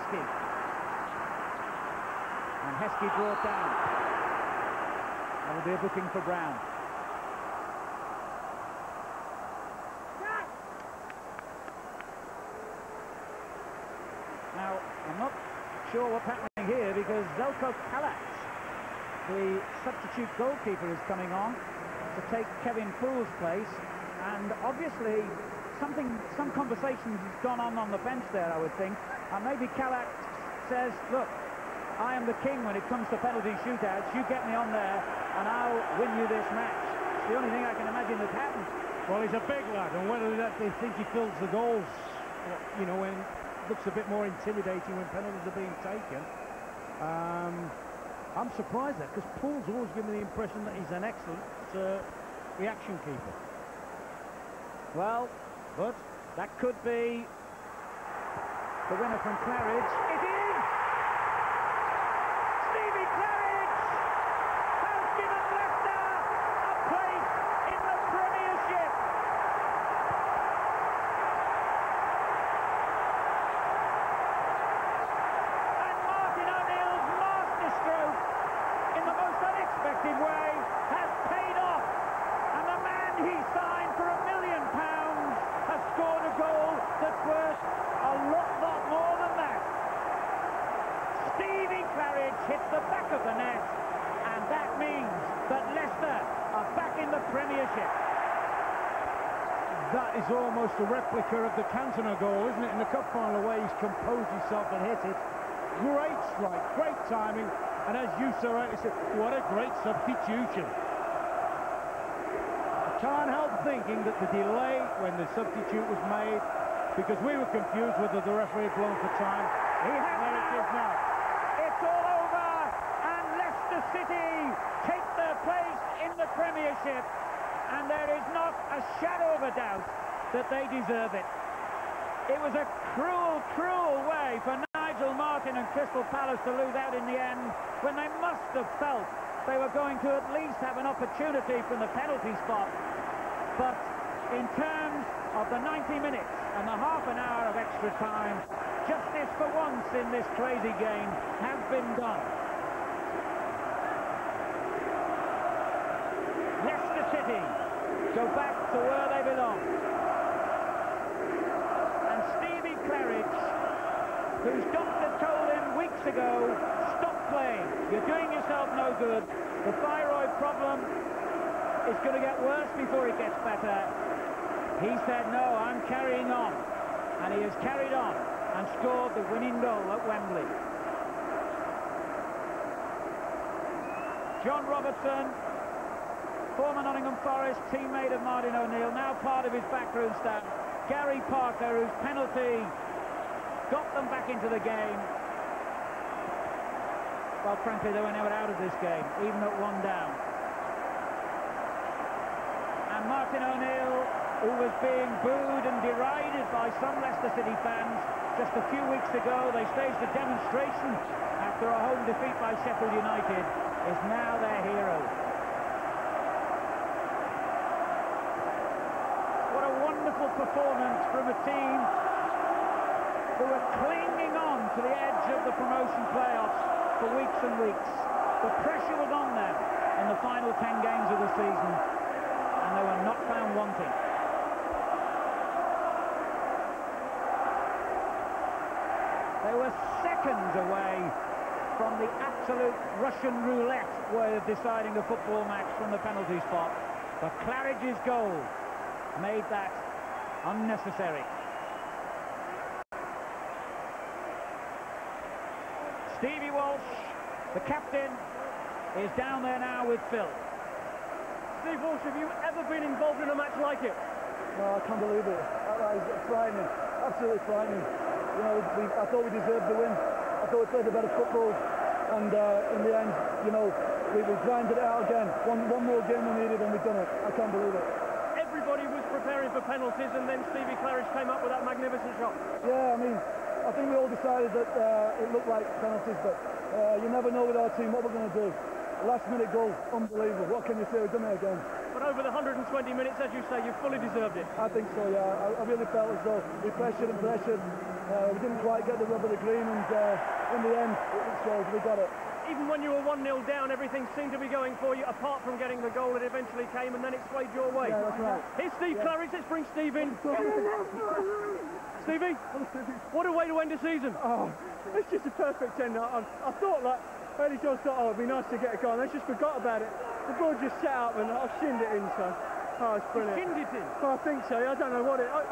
Heskey. And Heskey brought down. That will be a booking for Brown. Now, I'm not sure what's happening here because Zelko Kalaks, the substitute goalkeeper, is coming on to take Kevin Poole's place, and obviously some conversations has gone on the bench there, I would think, and maybe Kalaks says, look, I am the king when it comes to penalty shootouts, you get me on there and I'll win you this match. It's the only thing I can imagine that's happened. Well, he's a big lad, and whether they think he fills the goals, you know, when looks a bit more intimidating when penalties are being taken. I'm surprised at, because Poole's always given me the impression that he's an excellent reaction keeper. Well, but that could be the winner from Claridge. It is! Stevie Claridge has given Leicester a place in the Premiership. And Martin O'Neill's masterstroke, in the most unexpected way, has paid off. And the man he signed for £1 million has scored a goal that's worth a lot more than that. Stevie Claridge hits the back of the net, and that means that Leicester are back in the Premiership. That is almost a replica of the Cantona goal, isn't it? In the cup final, where he's composed himself and hit it. Great strike, great timing, and as you so rightly said, what a great substitution. Can't help thinking that the delay when the substitute was made, because we were confused whether the referee had blown for time. He has now. It is now. It's all over, and Leicester City take their place in the Premiership, and there is not a shadow of a doubt that they deserve it. It was a cruel, cruel way for Nigel Martyn and Crystal Palace to lose out in the end, when they must have felt they were going to at least have an opportunity from the penalty spot. But in terms of the 90 minutes and the half an hour of extra time, justice for once in this crazy game has been done. Leicester City go back to where they belong. And Stevie Claridge, whose doctor told him weeks ago, stop playing, you're doing yourself no good, the thyroid problem is going to get worse before it gets better. He said, no, I'm carrying on. And he has carried on and scored the winning goal at Wembley. John Robertson, former Nottingham Forest teammate of Martin O'Neill, now part of his backroom staff. Gary Parker, whose penalty got them back into the game. Well, frankly, they were never out of this game, even at one down. And Martin O'Neill, who was being booed and derided by some Leicester City fans just a few weeks ago, they staged a demonstration after a home defeat by Sheffield United, is now their hero. What a wonderful performance from a team who were clinging on to the edge of the promotion playoffs for weeks and weeks. The pressure was on them in the final 10 games of the season, and they were not found wanting. They were seconds away from the absolute Russian roulette way of deciding a football match from the penalty spot, but Claridge's goal made that unnecessary. Stevie Walsh, the captain, is down there now with Phil. Steve Walsh, have you ever been involved in a match like it? No, I can't believe it. That is frightening, absolutely frightening. You know, I thought we deserved the win. I thought we played a better football, and in the end, you know, we grinded it out again. One more game we needed, and we've done it. I can't believe it. Everybody was preparing for penalties, and then Stevie Claridge came up with that magnificent shot. Yeah, I mean, I think we all decided that it looked like penalties, but you never know with our team what we're going to do. Last-minute goal, unbelievable. What can you say? We've done it again. But over the 120 minutes, as you say, you fully deserved it. I think so, yeah. I really felt as though we pressured and pressured, We didn't quite get the rub of the green, and in the end, it shows we got it. Even when you were 1-0 down, everything seemed to be going for you, apart from getting the goal that eventually came, and then it swayed your way. Yeah, that's right. Here's Steve Claridge. Let's bring Steve in. Stevie, what a way to end the season. Oh, it's just a perfect end. I thought, like, Eddie John thought, oh, it'd be nice to get a goal. They just forgot about it. The ball just sat up, and I shinned it in, so... Oh, it's brilliant. Shinned it in? Oh, I think so. I don't know what it... I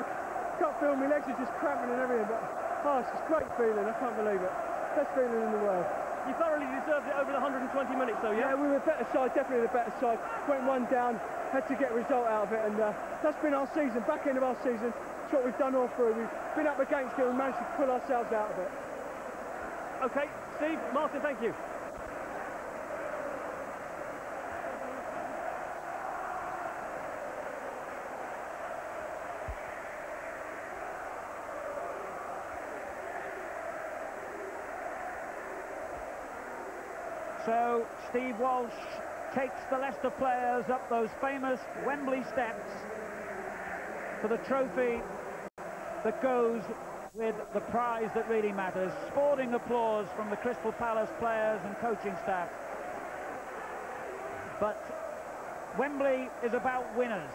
can't feel my legs are just cramping and everything, but... Oh, it's just a great feeling. I can't believe it. Best feeling in the world. You thoroughly deserved it over the 120 minutes, though, yeah? Yeah, we were a better side, definitely the better side. Went one down, had to get a result out of it, and that's been our season, back end of our season. It's what we've done all through. We've been up against it and managed to pull ourselves out of it. OK, Steve, Martin, thank you. So Steve Walsh takes the Leicester players up those famous Wembley steps for the trophy that goes with the prize that really matters. Sporting applause from the Crystal Palace players and coaching staff. But Wembley is about winners,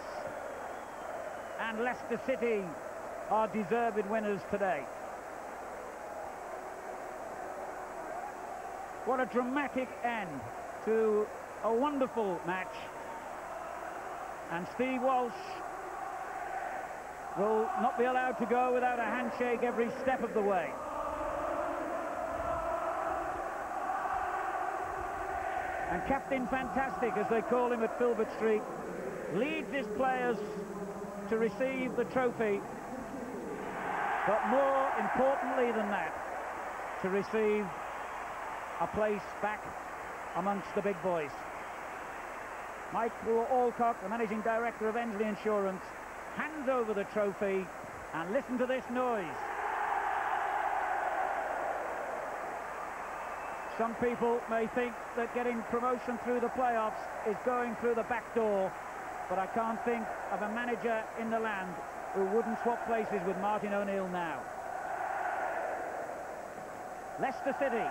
and Leicester City are deserved winners today. What a dramatic end to a wonderful match. And Steve Walsh will not be allowed to go without a handshake every step of the way. And Captain Fantastic, as they call him at Filbert Street, leads his players to receive the trophy. But more importantly than that, to receive a place back amongst the big boys. Michael Alcock, the managing director of Ensley Insurance, hands over the trophy, and listen to this noise. Some people may think that getting promotion through the playoffs is going through the back door, but I can't think of a manager in the land who wouldn't swap places with Martin O'Neill now. Leicester City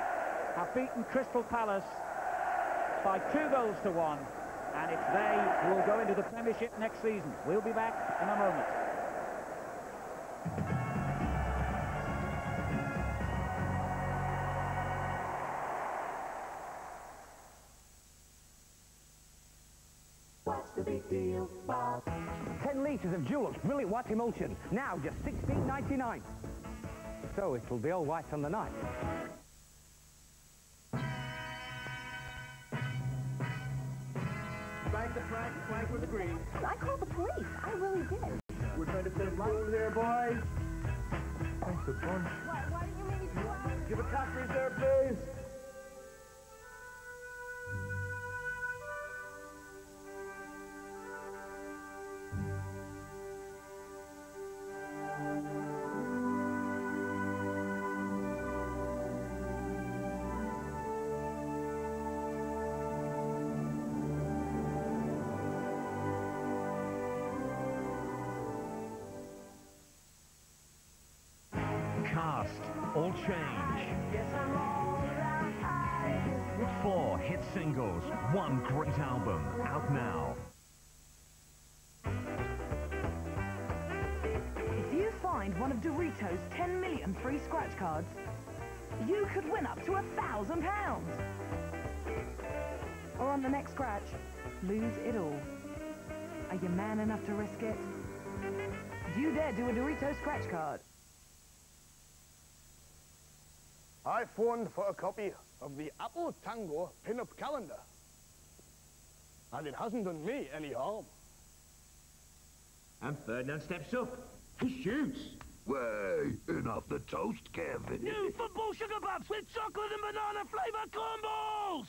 have beaten Crystal Palace by 2-1, and it's they who will go into the Premiership next season. We'll be back in a moment. What's the big deal, Bob? 10 litres of Dulux Brilliant White Emulsion, now just $16.99. So it'll be all white on the night. Flag was green. I called the police. I really did. We're trying to fit rules here, boys. Thanks a bunch. Why didn't you make me 2 hours? Give a cash reserve, please. Cast, all change. 4 hit singles, 1 great album, out now. If you find one of Doritos' 10 million free scratch cards, you could win up to £1,000. Or on the next scratch, lose it all. Are you man enough to risk it? Do you dare do a Doritos scratch card? I phoned for a copy of the Apple Tango pin-up calendar, and it hasn't done me any harm. And Ferdinand steps up. He shoots. Way, enough the toast, Kevin. New football sugar pops with chocolate and banana flavour cornballs!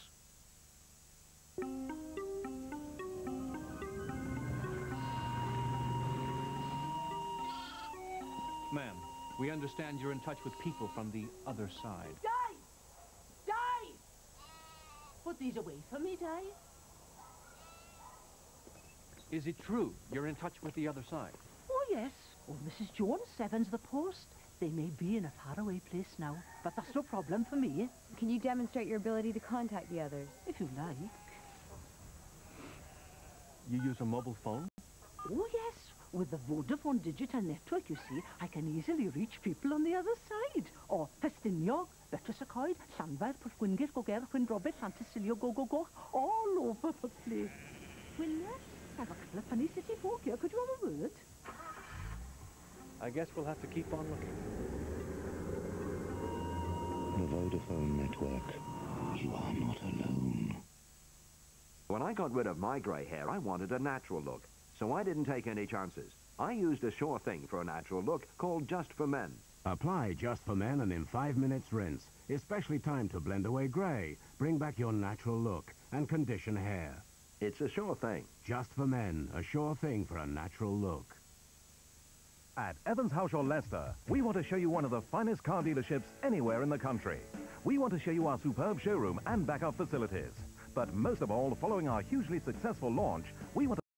Ma'am, we understand you're in touch with people from the other side. Dave! Dave! Put these away for me, Dave. Is it true you're in touch with the other side? Oh, yes. Well, Mrs. Jones, Seven's the post. They may be in a faraway place now, but that's no problem for me. Can you demonstrate your ability to contact the others? If you like. You use a mobile phone? Oh, yes. With the Vodafone digital network, you see, I can easily reach people on the other side. Or Festiniog, Betrasacoid, Llanfair, Pwllgwyngyr, Goger, Robert, Llantysilio, go, all over the place. Gwyneth, I've a couple of funny city folk here. Could you have a word? I guess we'll have to keep on looking. The Vodafone network. You are not alone. When I got rid of my grey hair, I wanted a natural look. So I didn't take any chances. I used a sure thing for a natural look called Just for Men. Apply Just for Men and in 5 minutes rinse. Especially timed to blend away grey, bring back your natural look, and condition hair. It's a sure thing. Just for Men, a sure thing for a natural look. At Evans Houshaw Leicester, we want to show you one of the finest car dealerships anywhere in the country. We want to show you our superb showroom and backup facilities. But most of all, following our hugely successful launch, we want to